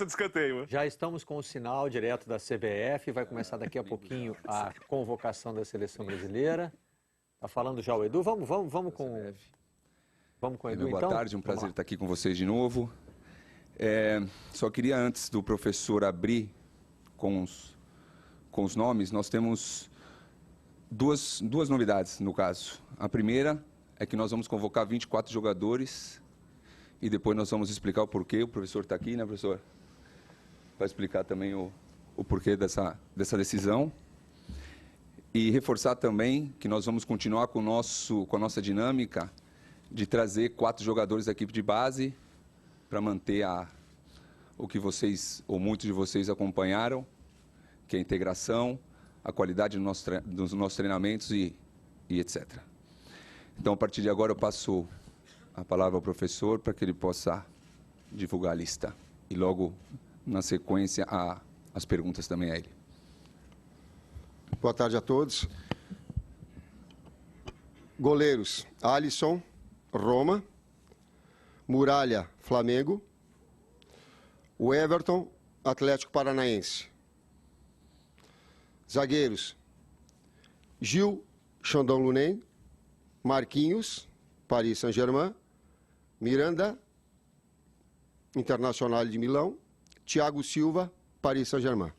de escanteio. Já estamos com o sinal direto da CBF, vai começar daqui a pouquinho a convocação da seleção brasileira. Tá falando já o Edu? Vamos com o Edu, Boa então? tarde, um prazer estar aqui com vocês de novo. Só queria, antes do professor abrir com os nomes, nós temos duas novidades, no caso. A primeira é que nós vamos convocar 24 jogadores e depois nós vamos explicar o porquê. O professor está aqui, né, professor? Vai explicar também o porquê dessa decisão. E reforçar também que nós vamos continuar com a nossa dinâmica de trazer 4 jogadores da equipe de base para manter o que vocês, ou muitos de vocês, acompanharam, que é a integração, a qualidade dos nossos treinamentos e etc. Então, a partir de agora, eu passo a palavra ao professor para que ele possa divulgar a lista. E logo, na sequência, as perguntas também a ele. Boa tarde a todos. Goleiros: Alisson, Roma. Muralha, Flamengo. O Everton, Atlético Paranaense. Zagueiros: Gil, Xandão Lunen. Marquinhos, Paris Saint-Germain. Miranda, Internacional de Milão. Thiago Silva, Paris Saint-Germain.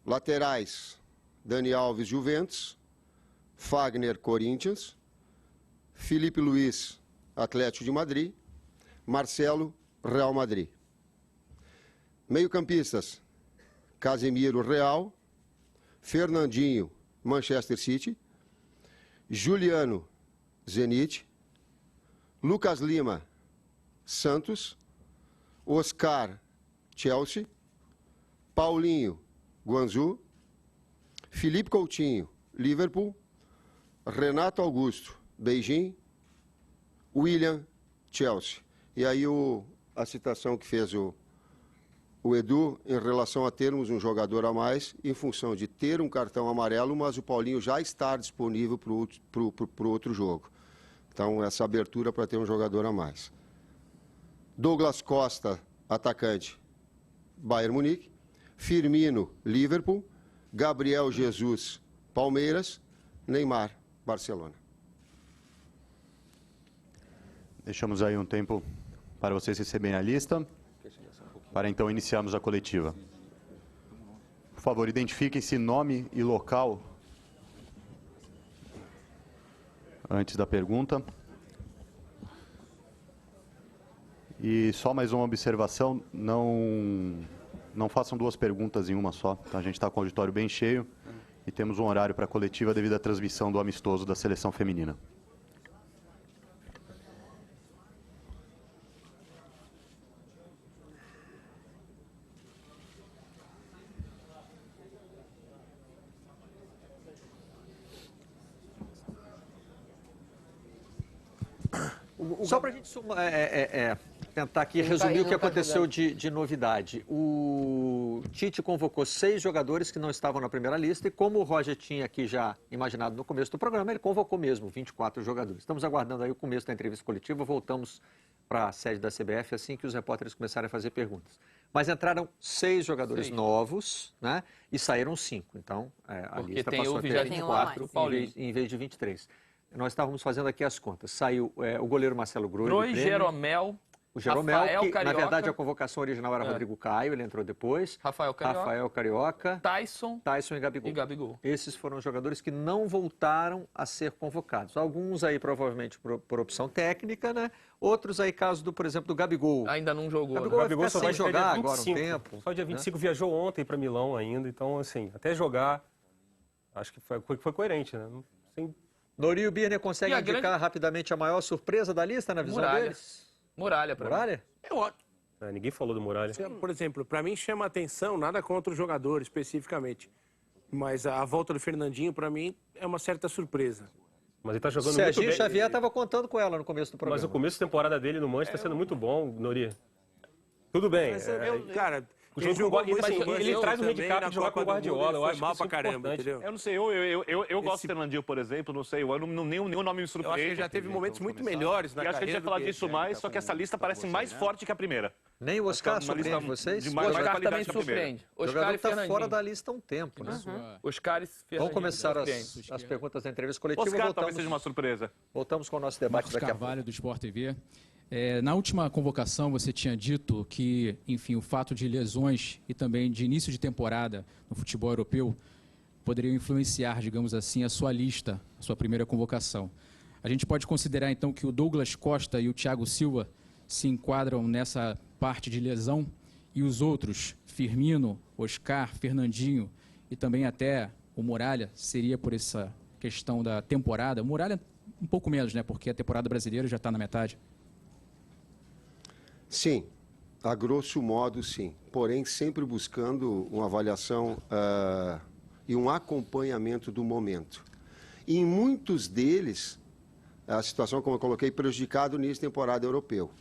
Laterais: Dani Alves, Juventus. Fagner, Corinthians. Felipe Luiz, Atlético de Madrid. Marcelo, Real Madrid. Meio-campistas: Casemiro, Real. Fernandinho, Manchester City. Juliano, Zenit. Lucas Lima, Santos. Oscar, Chelsea. Paulinho, Guangzhou. Felipe Coutinho, Liverpool. Renato Augusto, Beijing. William, Chelsea. E aí a citação que fez o Edu em relação a termos um jogador a mais, em função de ter um cartão amarelo, mas o Paulinho já estar disponível para o outro jogo. Então, essa abertura para ter um jogador a mais. Douglas Costa, atacante, Bayern Munique. Firmino, Liverpool. Gabriel Jesus, Palmeiras. Neymar, Barcelona. Deixamos aí um tempo para vocês receberem a lista, para então iniciarmos a coletiva. Por favor, identifiquem-se nome e local antes da pergunta. E só mais uma observação, não façam 2 perguntas em uma só. Tá? A gente está com o auditório bem cheio e temos um horário para a coletiva devido à transmissão do amistoso da seleção feminina. Só para a gente tentar aqui resumir o que aconteceu de novidade. O Tite convocou 6 jogadores que não estavam na primeira lista e, como o Roger tinha aqui já imaginado no começo do programa, ele convocou mesmo 24 jogadores. Estamos aguardando aí o começo da entrevista coletiva, voltamos para a sede da CBF assim que os repórteres começarem a fazer perguntas. Mas entraram 6 jogadores novos, né? E saíram 5. Então, a lista passou a ter 24 em vez de 23. Nós estávamos fazendo aqui as contas. Saiu o goleiro Marcelo Groi, Jeromel, o Jeromel, Rafael que Carioca, na verdade a convocação original era Rodrigo Caio, ele entrou depois. Rafael Carioca, Tyson e Gabigol. e Esses foram jogadores que não voltaram a ser convocados. Alguns aí provavelmente por opção técnica, né? Outros aí, caso por exemplo, do Gabigol. ainda não jogou. Gabigol só sem vai jogar dia 25, agora um tempo. Só dia 25, né? Viajou ontem para Milão ainda, então assim, até jogar, acho que foi coerente, né? Sem... Nori e Birner conseguem indicar rapidamente a maior surpresa da lista na visão deles? Muralha, para Muralha? Ninguém falou do Muralha. Por exemplo, para mim chama atenção, nada contra o jogador especificamente, mas a volta do Fernandinho, para mim, é uma certa surpresa. Mas ele tá jogando muito bem. Serginho Xavier estava contando com ela no começo do programa. Mas o começo da temporada dele no Manchester está sendo muito bom, Nori. Tudo bem. Cara, O jogo jogou com o muito assim, bem, ele traz um também handicap na de jogar com o Copa do Mundo, Guardiola. ele Eu foi acho mal que isso pra é caramba, importante. entendeu? Eu não sei, eu gosto do Fernandinho, por exemplo, não sei, nenhum nome me Eu surpreende. acho que ele já teve momentos muito melhores na E acho que a gente carreira vai falar do disso esse, mais, só que essa lista parece mais forte que a primeira. Nem o Oscar Acho que é uma surpreende lista vocês? de O mais Oscar qualidade também que a primeira. surpreende. O Oscar jogador e está Fernandinho. fora da lista há um tempo, né? Oscar e Vamos Fernandinho começar surpreende. as perguntas da entrevista coletiva. Oscar talvez seja uma surpresa. Voltamos com o nosso debate Marcos daqui a pouco. Carvalho, do Sport TV. Na última convocação, você tinha dito que, enfim, o fato de lesões e também de início de temporada no futebol europeu poderiam influenciar, digamos assim, a sua lista, a sua primeira convocação. A gente pode considerar, então, que o Douglas Costa e o Thiago Silva se enquadram nessa parte de lesão e os outros, Firmino, Oscar, Fernandinho e também até o Muralha, seria por essa questão da temporada. O Muralha um pouco menos, né? Porque a temporada brasileira já está na metade. Sim, a grosso modo, sim. Porém, sempre buscando uma avaliação e um acompanhamento do momento. E em muitos deles, a situação, como eu coloquei, prejudicado no início de temporada europeu,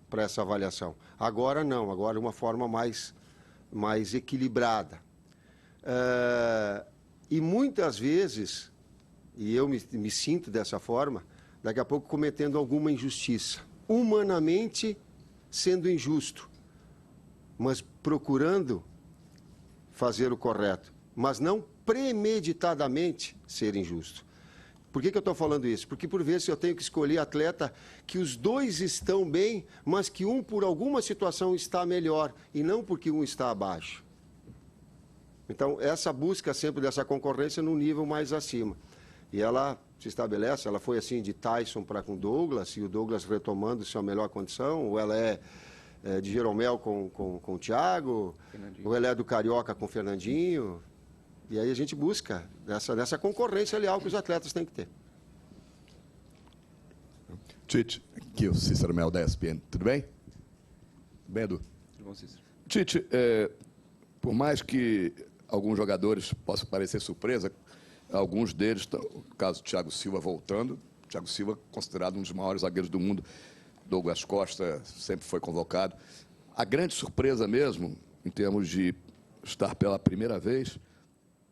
para essa avaliação. Agora não, agora de uma forma mais equilibrada. E muitas vezes, e eu me sinto dessa forma, daqui a pouco cometendo alguma injustiça. Humanamente, sendo injusto, mas procurando fazer o correto, mas não premeditadamente ser injusto. Por que eu estou falando isso? Porque por vezes eu tenho que escolher atleta que os dois estão bem, mas que um por alguma situação está melhor e não porque um está abaixo. Então, essa busca sempre dessa concorrência num nível mais acima. E ela se estabelece, ela foi assim de Tyson para com Douglas, e o Douglas retomando sua melhor condição, ou ela é de Jeromel com o Thiago, ou ela é do Carioca com o Fernandinho. E aí a gente busca dessa concorrência leal que os atletas têm que ter. Tite, aqui o Cícero Mel da ESPN, tudo bem? Tudo bem, Edu? Tudo bom, Cícero? Tite, por mais que alguns jogadores possam parecer surpresa, alguns deles, o caso do Thiago Silva voltando, Thiago Silva considerado um dos maiores zagueiros do mundo, Douglas Costa sempre foi convocado. A grande surpresa mesmo, em termos de estar pela primeira vez,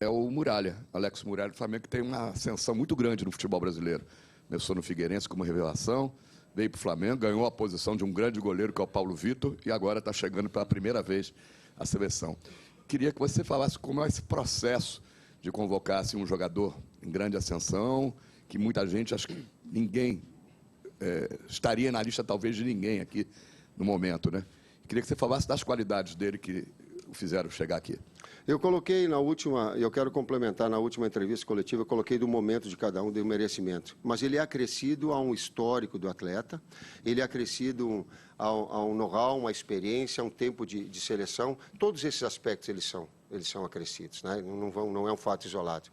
é o Muralha, Alex Muralha do Flamengo, que tem uma ascensão muito grande no futebol brasileiro. Começou no Figueirense como revelação, veio para o Flamengo, ganhou a posição de um grande goleiro, que é o Paulo Vitor, e agora está chegando pela primeira vez à seleção. Queria que você falasse como é esse processo de convocar assim, um jogador em grande ascensão, que muita gente, acho que ninguém estaria na lista talvez de ninguém aqui no momento, né? Queria que você falasse das qualidades dele que o fizeram chegar aqui. Eu coloquei na última, eu quero complementar, na última entrevista coletiva, eu coloquei do momento de cada um, do merecimento. Mas ele é acrescido a um histórico do atleta, ele é acrescido a um know-how, uma experiência, a um tempo de seleção. Todos esses aspectos eles são acrescidos, né? Não é um fato isolado.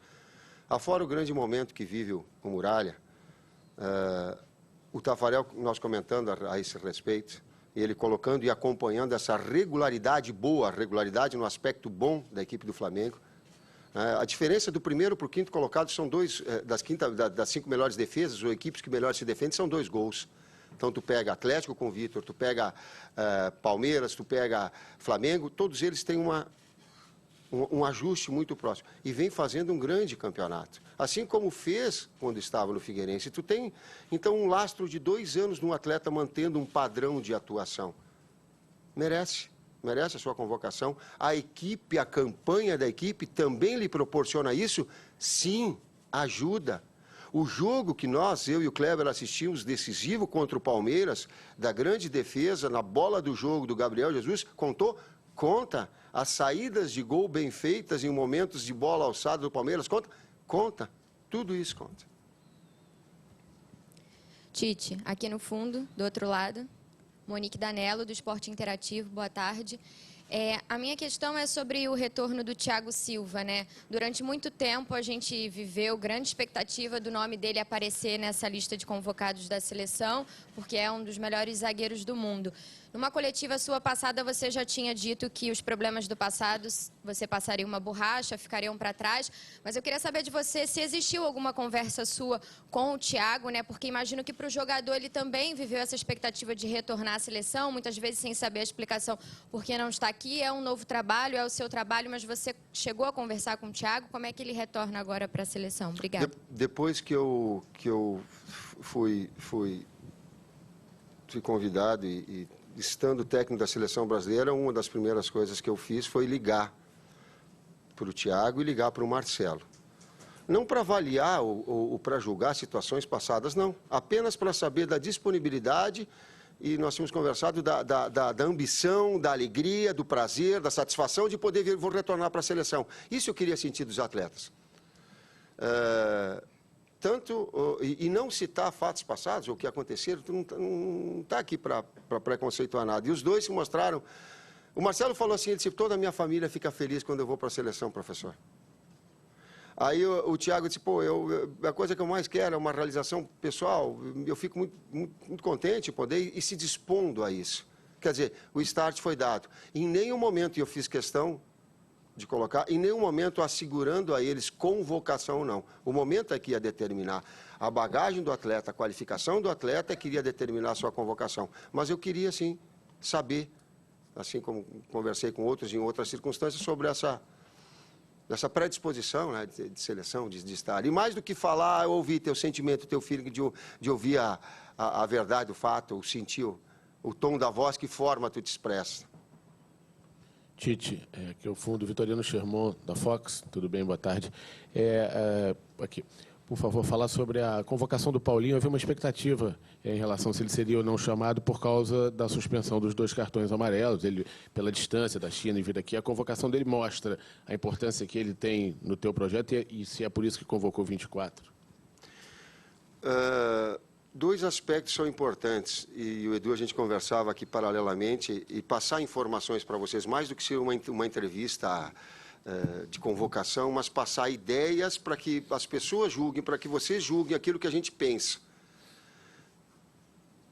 Afora o grande momento que vive o Muralha, o Tafarel, nós comentando a esse respeito, ele colocando e acompanhando essa regularidade boa, regularidade no aspecto bom da equipe do Flamengo. A diferença do primeiro para o quinto colocado são dois, das 5 melhores defesas, ou equipes que melhor se defendem, são 2 gols. Então, tu pega Atlético com o Vitor, tu pega Palmeiras, tu pega Flamengo, todos eles têm um ajuste muito próximo. E vem fazendo um grande campeonato. Assim como fez quando estava no Figueirense. Tu tem, então, um lastro de 2 anos num atleta mantendo um padrão de atuação. Merece a sua convocação. A equipe, a campanha da equipe também lhe proporciona isso? Sim, ajuda. O jogo que eu e o Kleber assistimos, decisivo contra o Palmeiras, da grande defesa, na bola do jogo do Gabriel Jesus, conta. As saídas de gol bem feitas em momentos de bola alçada do Palmeiras, conta. Tudo isso conta. Tite, aqui no fundo, do outro lado, Monique Danello, do Esporte Interativo, boa tarde. A minha questão é sobre o retorno do Thiago Silva, né? Durante muito tempo a gente viveu grande expectativa do nome dele aparecer nessa lista de convocados da seleção, porque é um dos melhores zagueiros do mundo. Numa coletiva sua passada, você já tinha dito que os problemas do passado, você passaria uma borracha, ficariam para trás. Mas eu queria saber de você se existiu alguma conversa sua com o Thiago, né? Porque imagino que para o jogador ele também viveu essa expectativa de retornar à seleção, muitas vezes sem saber a explicação por que não está aqui é um novo trabalho, é o seu trabalho, mas você chegou a conversar com o Thiago? Como é que ele retorna agora para a seleção? Obrigada. Depois que eu fui convidado e estando técnico da seleção brasileira, uma das primeiras coisas que eu fiz foi ligar para o Thiago e ligar para o Marcelo. Não para avaliar ou para julgar situações passadas, não. Apenas para saber da disponibilidade, e nós tínhamos conversado da ambição, da alegria, do prazer, da satisfação de poder vir, vou retornar para a seleção. Isso eu queria sentir dos atletas. E não citar fatos passados, ou o que aconteceram, não está aqui para preconceituar nada. E os dois se mostraram... O Marcelo falou assim, ele disse, toda a minha família fica feliz quando eu vou para a seleção, professor. Aí o Thiago disse, pô, a coisa que eu mais quero é uma realização pessoal, eu fico muito contente em poder ir se dispondo a isso. Quer dizer, o start foi dado. Em nenhum momento eu fiz questão de colocar, em nenhum momento assegurando a eles convocação ou não. O momento é que ia determinar a bagagem do atleta, a qualificação do atleta, é que iria determinar a sua convocação. Mas eu queria, sim, saber, assim como conversei com outros em outras circunstâncias, sobre essa predisposição, né, de seleção, de estar. E mais do que falar, eu ouvi teu sentimento, teu feeling de ouvir a verdade, o fato, sentir o tom da voz, que forma tu te expressa. Tite, aqui é o fundo Vitorino Sherman, da Fox. Tudo bem, boa tarde. Aqui, por favor, falar sobre a convocação do Paulinho. Havia uma expectativa em relação se ele seria ou não chamado por causa da suspensão dos 2 cartões amarelos, ele, pela distância da China e vir aqui. A convocação dele mostra a importância que ele tem no teu projeto e se é por isso que convocou 24. 2 aspectos são importantes, e o Edu, a gente conversava aqui paralelamente, e passar informações para vocês, mais do que ser uma entrevista de convocação, mas passar ideias para que as pessoas julguem, para que vocês julguem aquilo que a gente pensa.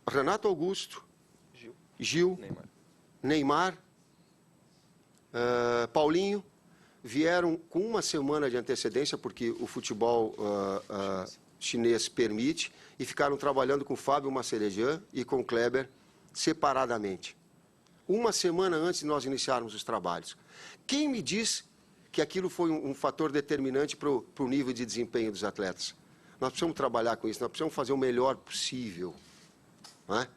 Renato Augusto, Gil, Neymar, Paulinho, vieram com uma semana de antecedência, porque o futebol chinês permite, e ficaram trabalhando com o Fábio Macerejan e com o Kleber separadamente. Uma semana antes de nós iniciarmos os trabalhos. Quem me diz que aquilo foi um fator determinante para o nível de desempenho dos atletas? Nós precisamos trabalhar com isso, nós precisamos fazer o melhor possível. Não é?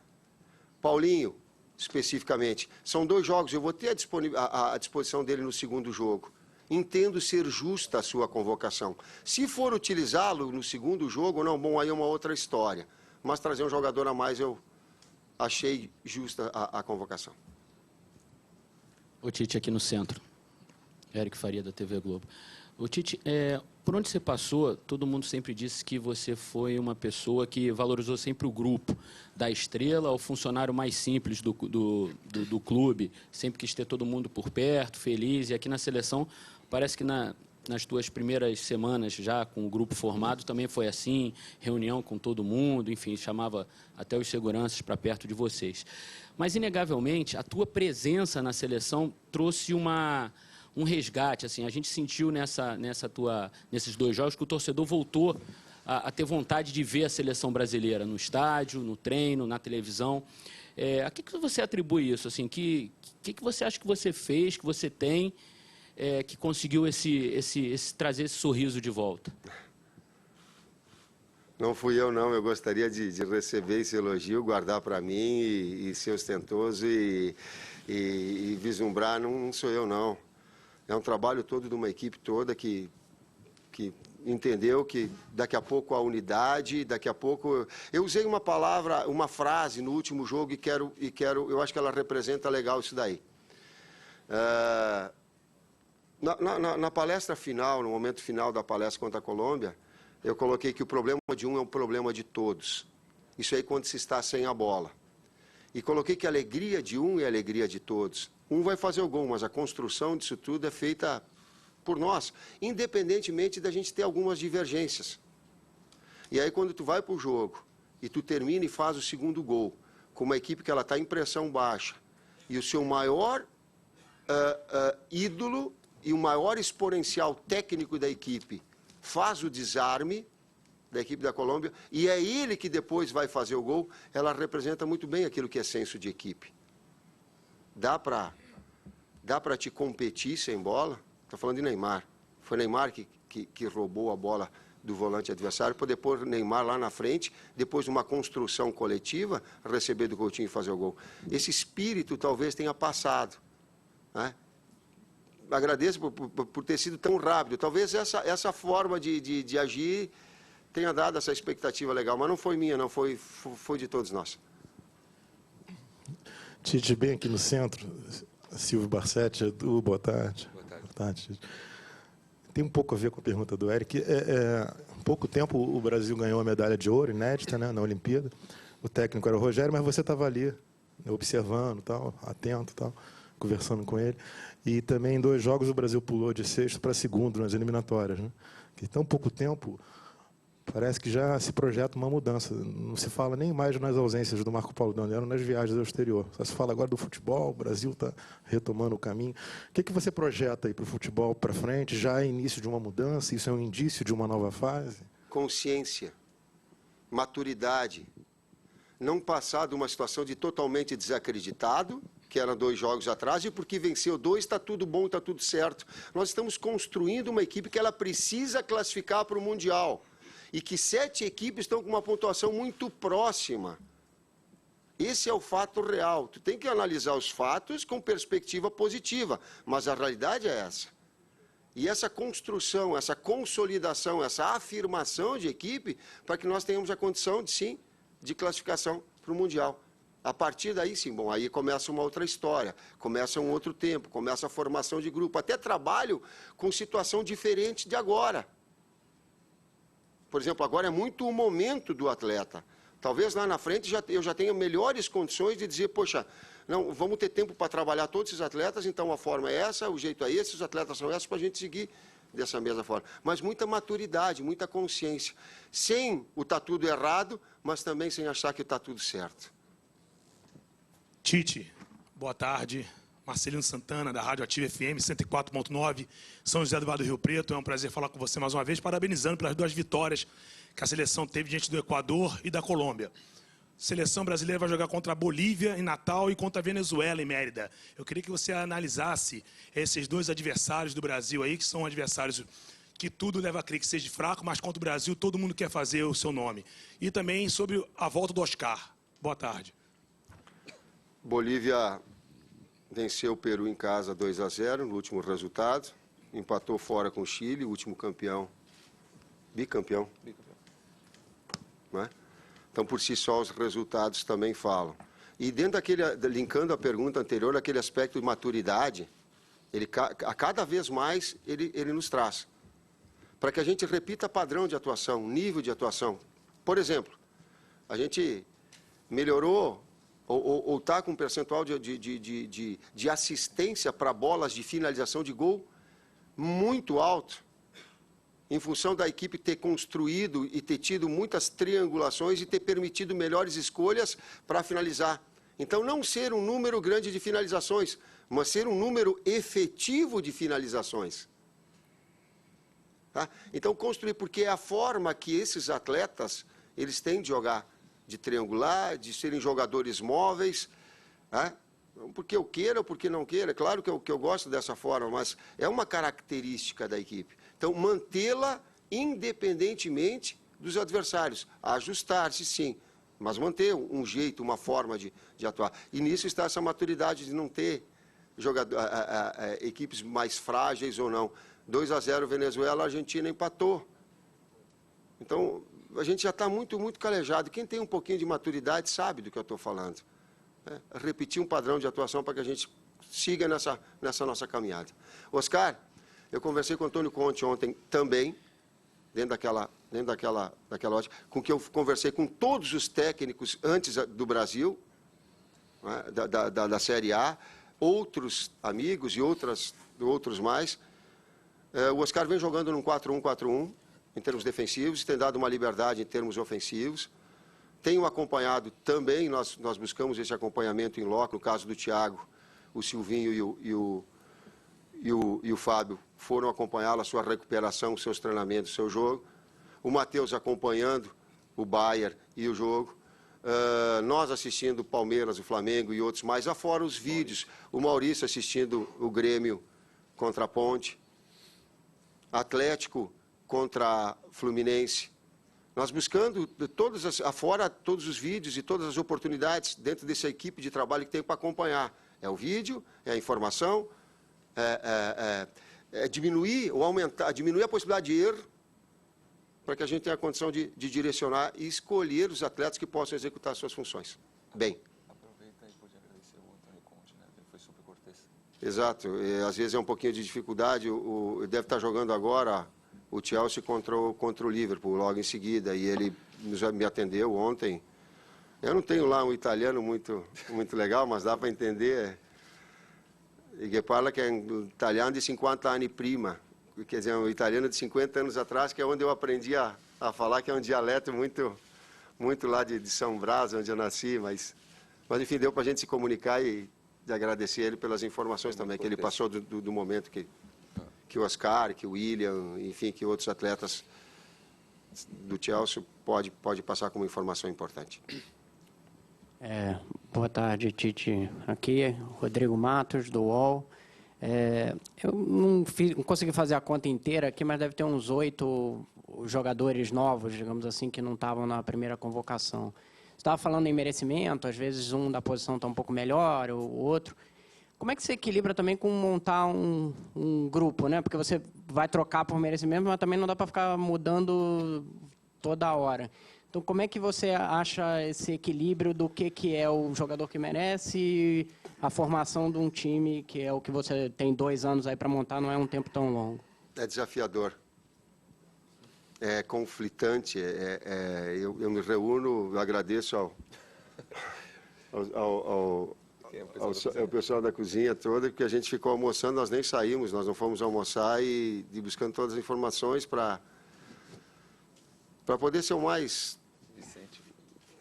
Paulinho, especificamente, são 2 jogos, eu vou ter a disposição dele no segundo jogo. Entendo ser justa a sua convocação. Se for utilizá-lo no segundo jogo, não, bom, aí é uma outra história. Mas trazer um jogador a mais, eu achei justa a convocação. O Tite aqui no centro. Érico Faria, da TV Globo. O Tite, por onde você passou, todo mundo sempre disse que você foi uma pessoa que valorizou sempre o grupo, da estrela ao funcionário mais simples do clube, sempre quis ter todo mundo por perto, feliz, e aqui na seleção parece que nas tuas primeiras semanas já com o grupo formado também foi assim, reunião com todo mundo, enfim, chamava até os seguranças para perto de vocês. Mas, inegavelmente, a tua presença na seleção trouxe um resgate, assim, a gente sentiu nesses 2 jogos que o torcedor voltou a ter vontade de ver a seleção brasileira no estádio, no treino, na televisão. A que você atribui isso? Assim, que você acha que você fez, que você tem, que conseguiu trazer esse sorriso de volta? Não fui eu, não. Eu gostaria de receber esse elogio, guardar para mim e ser ostentoso e vislumbrar. Não sou eu, não. É um trabalho todo de uma equipe toda que entendeu que daqui a pouco a unidade, daqui a pouco... Eu usei uma palavra, uma frase no último jogo e quero, eu acho que ela representa legal isso daí. Na palestra final, no momento final da palestra contra a Colômbia, eu coloquei que o problema de um é um problema de todos. Isso aí quando se está sem a bola. E coloquei que a alegria de um é a alegria de todos. Um vai fazer o gol, mas a construção disso tudo é feita por nós, independentemente da gente ter algumas divergências. E aí quando tu vai para o jogo e tu termina e faz o segundo gol, com uma equipe que ela está em pressão baixa, e o seu maior ídolo e o maior exponencial técnico da equipe faz o desarme da equipe da Colômbia, e é ele que depois vai fazer o gol, ela representa muito bem aquilo que é senso de equipe. Dá para Dá para te competir sem bola? Estou falando de Neymar. Foi Neymar que roubou a bola do volante adversário, poder pôr Neymar lá na frente, depois de uma construção coletiva, receber do Coutinho e fazer o gol. Esse espírito talvez tenha passado, né? Agradeço por ter sido tão rápido. Talvez essa forma de agir tenha dado essa expectativa legal, mas não foi minha, não, foi de todos nós. Tite, bem aqui no centro, Silvio Barsetti, Edu, boa tarde. Boa tarde. Tite. Tem um pouco a ver com a pergunta do Eric. Há pouco tempo o Brasil ganhou a medalha de ouro, inédita, né, na Olimpíada. O técnico era o Rogério, mas você estava ali, observando, tal, atento, tal, conversando com ele. E também em 2 jogos o Brasil pulou de 6º para 2º nas eliminatórias, né? Em tão pouco tempo, parece que já se projeta uma mudança. Não se fala nem mais nas ausências do Marco Paulo Dandelo nas viagens ao exterior. Só se fala agora do futebol, o Brasil está retomando o caminho. O que você projeta aí para o futebol para frente? Já é início de uma mudança? Isso é um indício de uma nova fase? Consciência, maturidade. Não passar de uma situação de totalmente desacreditado, que era 2 jogos atrás, e porque venceu 2, está tudo bom, está tudo certo. Nós estamos construindo uma equipe que ela precisa classificar para o Mundial. E que 7 equipes estão com uma pontuação muito próxima. Esse é o fato real. Tu tem que analisar os fatos com perspectiva positiva, mas a realidade é essa. E essa construção, essa consolidação, essa afirmação de equipe, para que nós tenhamos a condição, sim, de classificação para o Mundial. A partir daí, sim, bom, aí começa uma outra história, começa um outro tempo, começa a formação de grupo, até trabalho com situação diferente de agora. Por exemplo, agora é muito o momento do atleta. Talvez lá na frente eu já tenha melhores condições de dizer, poxa, não, vamos ter tempo para trabalhar todos esses atletas, então a forma é essa, o jeito é esse, os atletas são esses, para a gente seguir dessa mesma forma. Mas muita maturidade, muita consciência. Sem o tá tudo errado, mas também sem achar que está tudo certo. Tite, boa tarde. Marcelino Santana, da Rádio Ativa FM 104.9, São José do Vale do Rio Preto. É um prazer falar com você mais uma vez, parabenizando pelas 2 vitórias que a seleção teve diante do Equador e da Colômbia. A seleção brasileira vai jogar contra a Bolívia em Natal e contra a Venezuela em Mérida. Eu queria que você analisasse esses 2 adversários do Brasil aí, que são adversários que tudo leva a crer que seja fraco, mas contra o Brasil todo mundo quer fazer o seu nome. E também sobre a volta do Oscar. Boa tarde. Bolívia venceu o Peru em casa 2-0 no último resultado. Empatou fora com o Chile, o último campeão. Bicampeão. Não é? Então, por si só, os resultados também falam. E dentro daquele, linkando a pergunta anterior, aquele aspecto de maturidade, a cada vez mais ele nos traz. Para que a gente repita padrão de atuação, nível de atuação. Por exemplo, a gente melhorou ou está com um percentual de assistência para bolas de finalização de gol muito alto, em função da equipe ter construído e ter tido muitas triangulações e ter permitido melhores escolhas para finalizar. Então, não ser um número grande de finalizações, mas ser um número efetivo de finalizações. Tá? Então, construir, porque é a forma que esses atletas eles têm de jogar, de triangular, de serem jogadores móveis, né? Porque eu queira ou porque não queira, claro que eu gosto dessa forma, mas é uma característica da equipe. Então, mantê-la independentemente dos adversários, ajustar-se sim, mas manter um jeito, uma forma de atuar. E nisso está essa maturidade de não ter equipes mais frágeis ou não. 2-0 Venezuela, a Argentina empatou. Então, a gente já está muito calejado. Quem tem um pouquinho de maturidade sabe do que eu estou falando. Repetir um padrão de atuação para que a gente siga nessa nossa caminhada. Oscar, eu conversei com o Antônio Conte ontem também, dentro daquela ótica, com que eu conversei com todos os técnicos antes do Brasil, né, da Série A, outros amigos e outros mais. O Oscar vem jogando num 4-1-4-1, em termos defensivos, tem dado uma liberdade em termos ofensivos. Tenho acompanhado também, nós buscamos esse acompanhamento em loco, no caso do Thiago, o Silvinho e o Fábio foram acompanhá-lo, a sua recuperação, os seus treinamentos, o seu jogo. O Matheus acompanhando o Bayer e o jogo. nós assistindo o Palmeiras, o Flamengo e outros mais, afora os vídeos, o Maurício assistindo o Grêmio contra a Ponte, Atlético contra Fluminense. Nós buscando afora todos os vídeos e todas as oportunidades dentro dessa equipe de trabalho que tem para acompanhar. É o vídeo, é a informação, diminuir ou aumentar, diminuir a possibilidade de erro, para que a gente tenha a condição de direcionar e escolher os atletas que possam executar suas funções. Bem. Aproveita e pode agradecer o Antônio Conte, né? Ele foi super cortês. Exato. Às vezes é um pouquinho de dificuldade. Deve estar jogando agora o Chelsea contra o Liverpool, logo em seguida, e ele já me atendeu ontem. Eu não tenho lá um italiano muito legal, mas dá para entender. E que fala que é um italiano de 50 anni prima, quer dizer, um italiano de 50 anos atrás, que é onde eu aprendi a falar, que é um dialeto muito lá de São Brás, onde eu nasci, mas enfim, deu para a gente se comunicar e de agradecer ele pelas informações também, que ele passou do momento que o Oscar, que o William, enfim, que outros atletas do Chelsea pode passar como informação importante. Boa tarde, Tite. Aqui, Rodrigo Matos, do UOL. Eu não consegui fazer a conta inteira aqui, mas deve ter uns 8 jogadores novos, digamos assim, que não estavam na primeira convocação. Você estava falando em merecimento, às vezes um da posição está um pouco melhor, o outro. Como é que você equilibra também com montar um grupo, né? Porque você vai trocar por merecimento, mas também não dá para ficar mudando toda hora. Então, como é que você acha esse equilíbrio do que é o jogador que merece e a formação de um time, que é o que você tem 2 anos aí para montar, não é um tempo tão longo? É desafiador. É conflitante. Eu me reúno, eu agradeço ao pessoal da cozinha toda, porque a gente ficou almoçando, nós nem saímos, nós não fomos almoçar e buscando todas as informações para poder ser o mais... Vicente.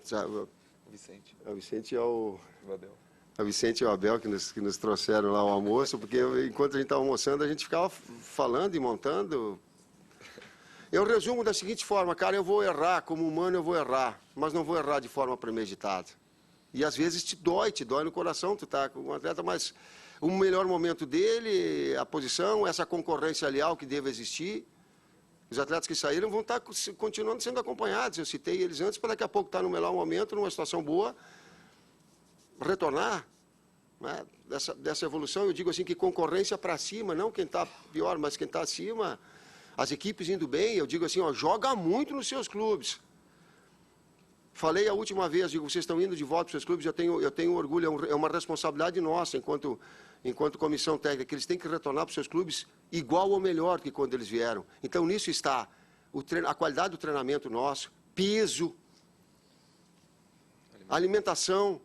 Sabe, Vicente. O Vicente é o... Abel. A Vicente e o Abel que nos trouxeram lá o almoço, porque enquanto a gente estava almoçando, a gente ficava falando e montando. Eu resumo da seguinte forma, cara, eu vou errar, como humano eu vou errar, mas não vou errar de forma premeditada. E às vezes te dói no coração, tu tá com um atleta, mas o melhor momento dele, a posição, essa concorrência leal que deve existir. Os atletas que saíram vão estar continuando sendo acompanhados. Eu citei eles antes, para daqui a pouco estar no melhor momento, numa situação boa, retornar, né, dessa evolução. Eu digo assim que concorrência para cima, não quem está pior, mas quem está acima, as equipes indo bem. Eu digo assim, joga muito nos seus clubes. Falei a última vez, digo, vocês estão indo de volta para os seus clubes, eu tenho orgulho, é uma responsabilidade nossa enquanto comissão técnica, que eles têm que retornar para os seus clubes igual ou melhor que quando eles vieram. Então, nisso está a qualidade do treinamento nosso, peso, alimentação,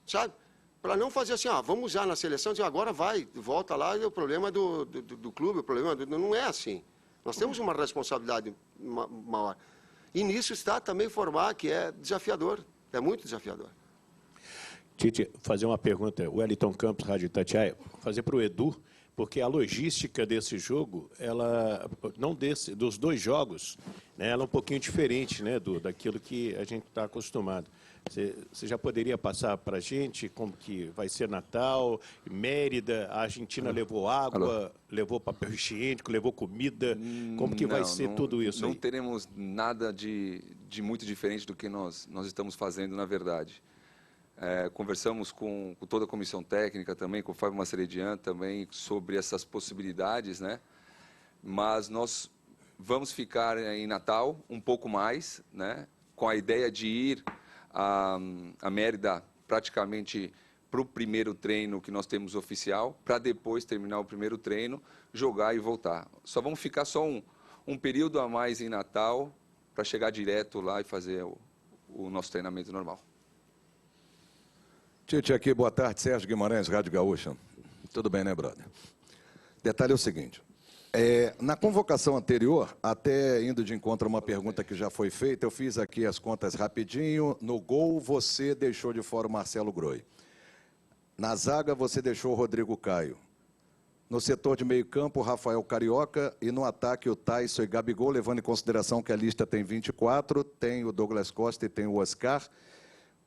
sabe? Para não fazer assim, vamos usar na seleção, dizer, agora vai, volta lá, é o problema do clube, não é assim. Nós temos uma responsabilidade maior. E nisso está também formar, que é desafiador, é muito desafiador. Tite, fazer uma pergunta, o Wellington Campos, Rádio Itatiaia, fazer para o Edu, porque a logística desse jogo, ela, dos 2 jogos, né, ela é um pouquinho diferente, né, daquilo que a gente está acostumado. Você já poderia passar para a gente como que vai ser Natal, Mérida, a Argentina levou água, levou papel higiênico, levou comida, como que vai ser tudo isso aí? Não teremos nada de muito diferente do que nós estamos fazendo, na verdade. Conversamos com toda a comissão técnica também, com o Fábio Masseredian também, sobre essas possibilidades, né? Mas nós vamos ficar em Natal um pouco mais, né? Com a ideia de ir a Mérida praticamente para o primeiro treino que nós temos oficial, para depois terminar o primeiro treino, jogar e voltar. Só vamos ficar só um período a mais em Natal para chegar direto lá e fazer o nosso treinamento normal. Tite, aqui, boa tarde, Sérgio Guimarães, Rádio Gaúcha. Tudo bem, né, brother? Detalhe é o seguinte, na convocação anterior, até indo de encontro a uma pergunta que já foi feita, eu fiz aqui as contas rapidinho. No gol, você deixou de fora o Marcelo Groi. Na zaga, você deixou o Rodrigo Caio. No setor de meio campo, Rafael Carioca. E no ataque, o Tyson e Gabigol, levando em consideração que a lista tem 24, tem o Douglas Costa e tem o Oscar.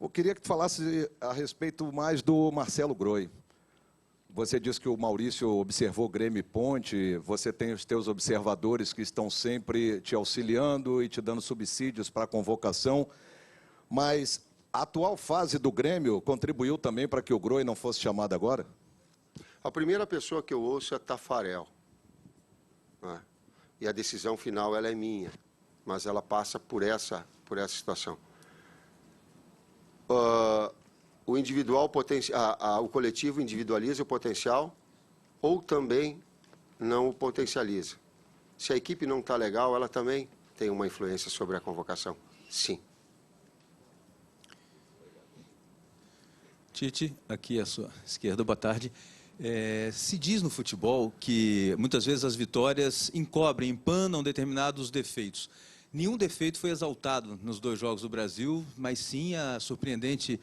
Eu queria que tu falasse a respeito mais do Marcelo Groi. Você disse que o Maurício observou Grêmio e Ponte, você tem os teus observadores que estão sempre te auxiliando e te dando subsídios para a convocação, mas a atual fase do Grêmio contribuiu também para que o Groi não fosse chamado agora? A primeira pessoa que eu ouço é Tafarel. Né? E a decisão final ela é minha, mas ela passa por essa situação. O individual o coletivo individualiza o potencial ou também não o potencializa. Se a equipe não está legal, ela também tem uma influência sobre a convocação. Sim. Tite, aqui à sua esquerda, boa tarde. Se diz no futebol que muitas vezes as vitórias encobrem, empanam determinados defeitos. Nenhum defeito foi exaltado nos 2 jogos do Brasil, mas sim o surpreendente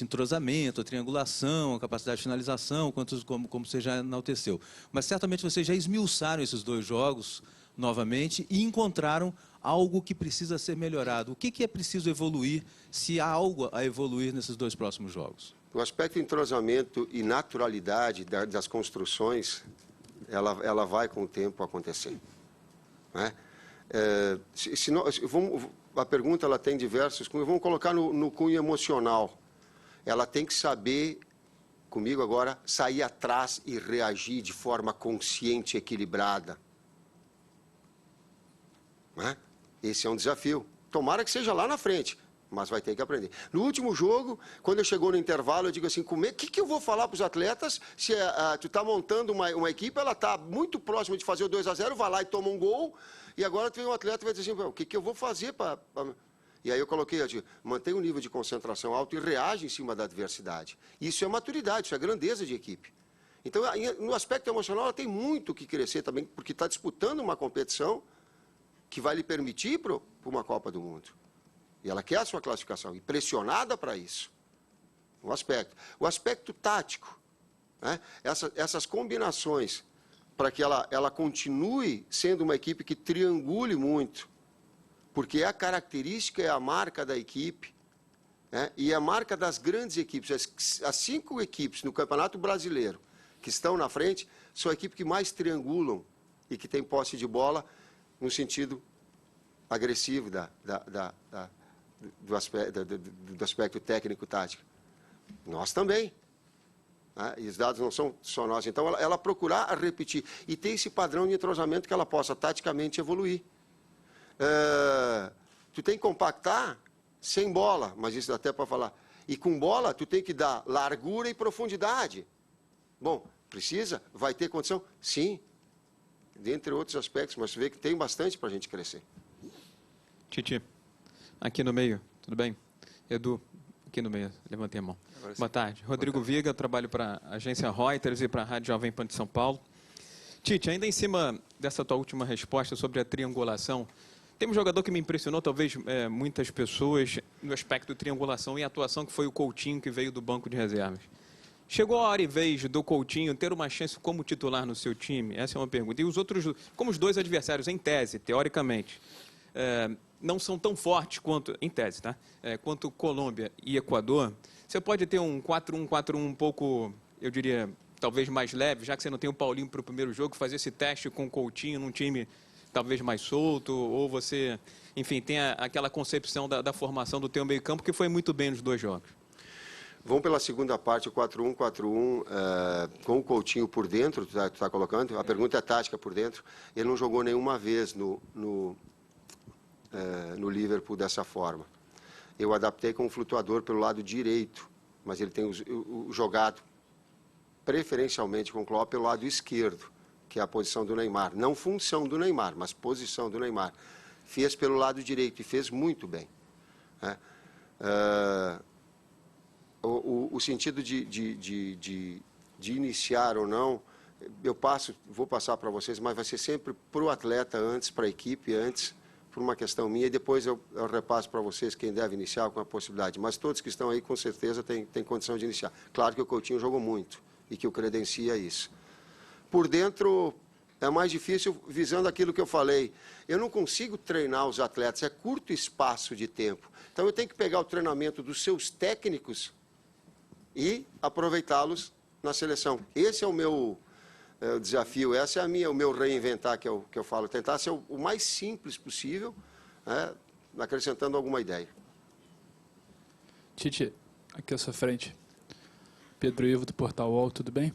entrosamento, a triangulação, a capacidade de finalização, como você já enalteceu. Mas certamente vocês já esmiuçaram esses 2 jogos novamente e encontraram algo que precisa ser melhorado. O que é preciso evoluir, se há algo a evoluir nesses 2 próximos jogos? O aspecto entrosamento e naturalidade das construções, ela vai com o tempo acontecer. Né? A pergunta ela tem diversos cunhos. Vamos colocar no cunho emocional. Ela tem que saber, comigo agora, sair atrás e reagir de forma consciente e equilibrada. Né? Esse é um desafio. Tomara que seja lá na frente, mas vai ter que aprender. No último jogo, quando eu chegou no intervalo, eu digo assim, o que eu vou falar para os atletas se tu está montando uma equipe, ela está muito próxima de fazer o 2-0, vai lá e toma um gol, e agora tu vem um atleta e vai dizer assim, o que eu vou fazer para... E aí eu coloquei, eu digo, mantenha um nível de concentração alto e reage em cima da adversidade. Isso é maturidade, isso é grandeza de equipe. Então, no aspecto emocional, ela tem muito que crescer também, porque está disputando uma competição que vai lhe permitir para uma Copa do Mundo. E ela quer a sua classificação, e pressionada para isso. O aspecto tático, né? Essas combinações, para que ela continue sendo uma equipe que triangule muito, porque a característica, é a marca da equipe, né? E a marca das grandes equipes. As 5 equipes no Campeonato Brasileiro que estão na frente são a equipe que mais triangulam e que tem posse de bola no sentido agressivo do aspecto técnico-tático. Nós também. Né? E os dados não são só nós. Então, ela procurar repetir e ter esse padrão de entrosamento que ela possa taticamente evoluir. Tu tem que compactar sem bola, mas isso dá até para falar. E com bola, tu tem que dar largura e profundidade. Bom, precisa? Vai ter condição? Sim. Dentre outros aspectos, mas tu vê que tem bastante para a gente crescer. Titi, aqui no meio, tudo bem? Edu, aqui no meio, levantei a mão. Boa tarde. Rodrigo Viga, trabalho para a agência Reuters e para a Rádio Jovem Pan de São Paulo. Tite, ainda em cima dessa tua última resposta sobre a triangulação, tem um jogador que me impressionou, talvez muitas pessoas, no aspecto de triangulação e atuação, que foi o Coutinho, que veio do banco de reservas. Chegou a hora e vez do Coutinho ter uma chance como titular no seu time? Essa é uma pergunta. E os outros, como os 2 adversários, em tese, teoricamente, não são tão fortes quanto, em tese, tá? Quanto Colômbia e Equador, você pode ter um 4-1-4-1 um pouco, eu diria, talvez mais leve, já que você não tem o Paulinho para o primeiro jogo, fazer esse teste com o Coutinho num time talvez mais solto, ou você, enfim, tem aquela concepção da formação do teu meio-campo que foi muito bem nos 2 jogos. Vamos pela segunda parte, o 4-1-4-1, com o Coutinho por dentro, tu tá colocando? A pergunta é tática por dentro. Ele não jogou nenhuma vez no Liverpool dessa forma. Eu adaptei com um flutuador pelo lado direito, mas ele tem jogado preferencialmente com o Klopp pelo lado esquerdo, que é a posição do Neymar. Não função do Neymar, mas posição do Neymar. Fez pelo lado direito e fez muito bem. Né? O sentido de iniciar ou não, vou passar para vocês, mas vai ser sempre para o atleta antes, para a equipe antes, por uma questão minha, e depois eu repasso para vocês quem deve iniciar com a possibilidade. Mas todos que estão aí, com certeza, têm condição de iniciar. Claro que o Coutinho jogou muito e que o credencia isso. Por dentro é mais difícil, visando aquilo que eu falei. Eu não consigo treinar os atletas, é curto espaço de tempo. Então eu tenho que pegar o treinamento dos seus técnicos e aproveitá-los na seleção. Esse é o meu desafio, esse é o meu reinventar que eu falo. Tentar ser o mais simples possível, né, acrescentando alguma ideia. Tite, aqui à sua frente. Pedro Ivo, do Portal UOL, tudo bem?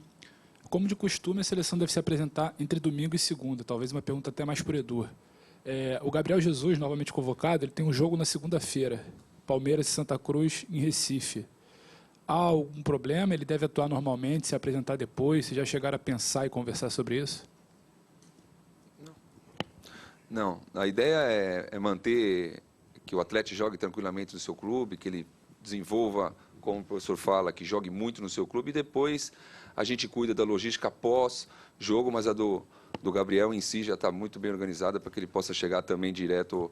Como de costume, a seleção deve se apresentar entre domingo e segunda. Talvez uma pergunta até mais para o Edu. O Gabriel Jesus, novamente convocado, ele tem um jogo na segunda-feira. Palmeiras e Santa Cruz, em Recife. Há algum problema? Ele deve atuar normalmente, se apresentar depois? Se já chegaram a pensar e conversar sobre isso? Não, a ideia é manter que o atleta jogue tranquilamente no seu clube, que ele desenvolva, como o professor fala, que jogue muito no seu clube, e depois a gente cuida da logística pós-jogo, mas a do Gabriel em si já está muito bem organizada para que ele possa chegar também direto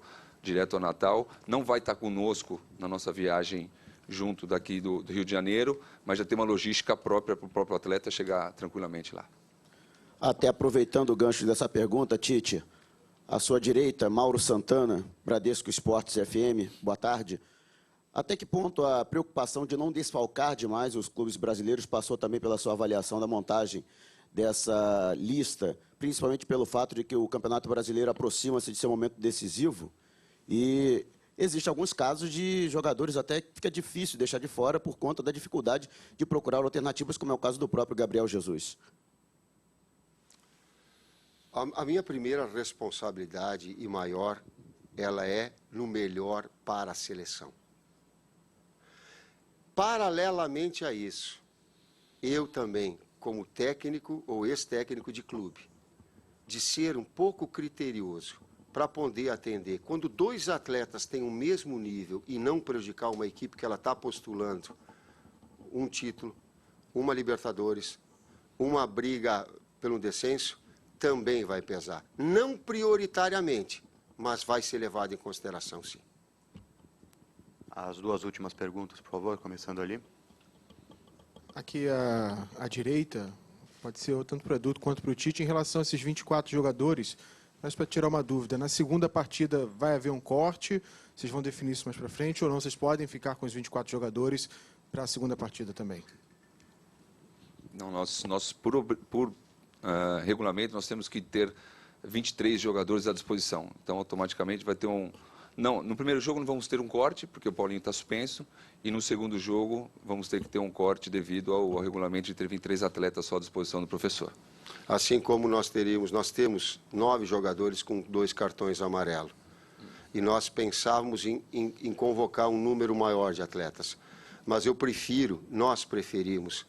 ao Natal. Não vai estar conosco na nossa viagem junto daqui do Rio de Janeiro, mas já tem uma logística própria para o próprio atleta chegar tranquilamente lá. Até aproveitando o gancho dessa pergunta, Tite, à sua direita, Mauro Santana, Bradesco Esportes FM, boa tarde. Até que ponto a preocupação de não desfalcar demais os clubes brasileiros passou também pela sua avaliação da montagem dessa lista, principalmente pelo fato de que o Campeonato Brasileiro aproxima-se de seu momento decisivo e existem alguns casos de jogadores até que fica difícil deixar de fora por conta da dificuldade de procurar alternativas, como é o caso do próprio Gabriel Jesus? A minha primeira responsabilidade e maior, ela é no melhor para a seleção. Paralelamente a isso, eu também, como técnico ou ex-técnico de clube, de ser um pouco criterioso para poder atender. Quando dois atletas têm o mesmo nível e não prejudicar uma equipe que ela está postulando um título, uma Libertadores, uma briga pelo descenso, também vai pesar. Não prioritariamente, mas vai ser levado em consideração, sim. As duas últimas perguntas, por favor, começando ali. Aqui à direita, pode ser tanto para o Edu quanto para o Tite, em relação a esses 24 jogadores, mas para tirar uma dúvida, na segunda partida vai haver um corte, vocês vão definir isso mais para frente ou não? Vocês podem ficar com os 24 jogadores para a segunda partida também? Não, nós por regulamento, nós temos que ter 23 jogadores à disposição. Então, automaticamente, vai ter um... Não, no primeiro jogo não vamos ter um corte, porque o Paulinho está suspenso, e no segundo jogo vamos ter que ter um corte devido ao regulamento de ter 23 atletas só à disposição do professor. Assim como nós temos 9 jogadores com 2 cartões amarelos. E nós pensávamos em convocar um número maior de atletas. Mas nós preferimos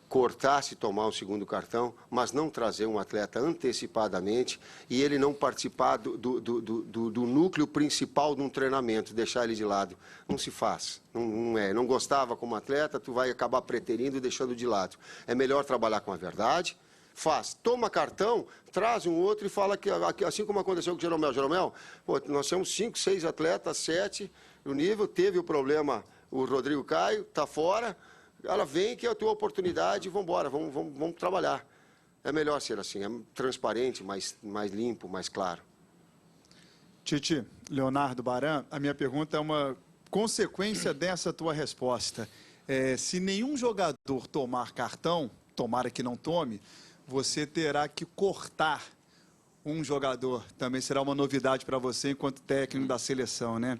cortar se tomar um segundo cartão, mas não trazer um atleta antecipadamente e ele não participar do núcleo principal de um treinamento, deixar ele de lado. Não se faz. Não gostava como atleta, tu vai acabar preterindo e deixando de lado. É melhor trabalhar com a verdade. Toma cartão, traz um outro e fala que, assim como aconteceu com o Jeromel. Jeromel, nós temos 5, 6 atletas, 7 no nível, teve o problema, o Rodrigo Caio, está fora. Ela vem que é a tua oportunidade, vamos embora, vamos trabalhar. É melhor ser assim, é transparente, mais limpo, mais claro. Tite, Leonardo Baran, a minha pergunta é uma consequência dessa tua resposta. Se nenhum jogador tomar cartão, tomara que não tome, você terá que cortar um jogador. Também será uma novidade para você enquanto técnico da seleção, né?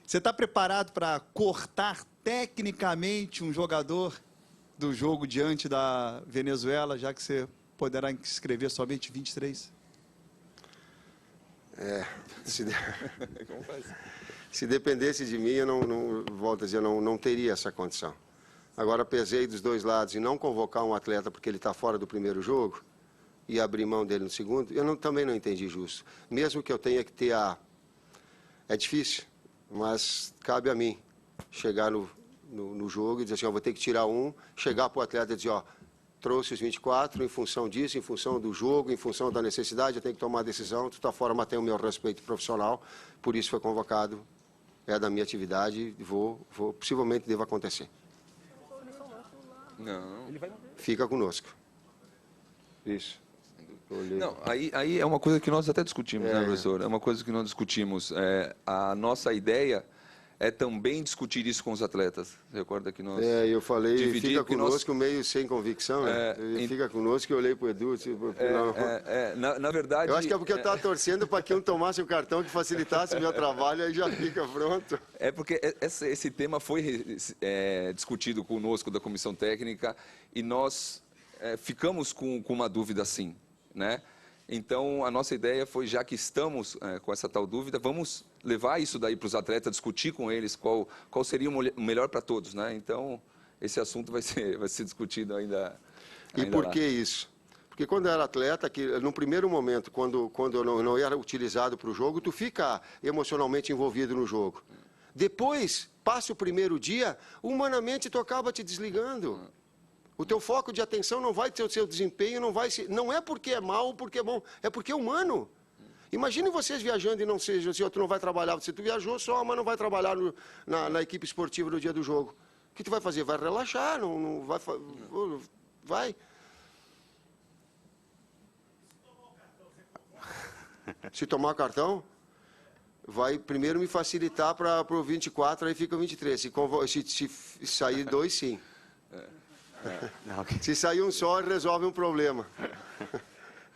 Você está preparado para cortar tecnicamente um jogador do jogo diante da Venezuela, já que você poderá inscrever somente 23? Se dependesse de mim, eu volto a dizer, não teria essa condição. Agora, pesei dos dois lados e não convocar um atleta porque ele está fora do primeiro jogo e abrir mão dele no segundo, eu também não entendi justo. Mesmo que eu tenha que ter É difícil, mas cabe a mim chegar no jogo e dizer assim, vou ter que tirar um, chegar para o atleta e dizer, trouxe os 24 em função disso, em função do jogo, em função da necessidade, eu tenho que tomar a decisão, tu está fora, mas tem o meu respeito profissional, por isso foi convocado, é da minha atividade, possivelmente deva acontecer. Não. Fica conosco. Isso. Não, aí é uma coisa que nós até discutimos, né, professor? É uma coisa que nós discutimos. A nossa ideia é também discutir isso com os atletas. Você recorda que nós... eu falei, fica conosco nós... meio sem convicção, né? Fica conosco, eu olhei para o Edu. Tipo, na verdade... Eu acho que é porque eu estava torcendo para que um tomasse o cartão que facilitasse o meu trabalho, aí já fica pronto. É porque esse tema foi discutido conosco da comissão técnica e nós ficamos com uma dúvida sim, né? Então, a nossa ideia foi, já que estamos com essa tal dúvida, vamos levar isso daí para os atletas, discutir com eles qual seria o melhor para todos, né? Então, esse assunto vai ser discutido ainda E por lá. que isso? Porque quando eu era atleta, que no primeiro momento, quando eu não era utilizado para o jogo, tu fica emocionalmente envolvido no jogo. Depois, passa o primeiro dia, humanamente tu acaba te desligando. O teu foco de atenção não vai ter o seu desempenho, não é porque é mal ou porque é bom, é porque é humano. Imagine vocês viajando e não seja, se tu não vai trabalhar, se tu viajou só, mas não vai trabalhar na equipe esportiva no dia do jogo. O que tu vai fazer? Vai relaxar, não vai... Vai. Se tomar o cartão, vai primeiro me facilitar para o 24, aí fica o 23. Se sair 2, sim. Se sair um só, resolve um problema.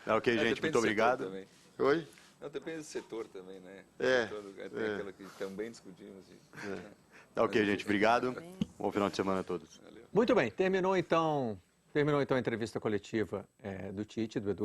Ok, gente, muito obrigado. Oi? Não, depende do setor também, né? Tem aquela que também discutimos. Ok, gente, obrigado. Bom final de semana a todos. Muito bem, terminou então a entrevista coletiva do Tite, do Edu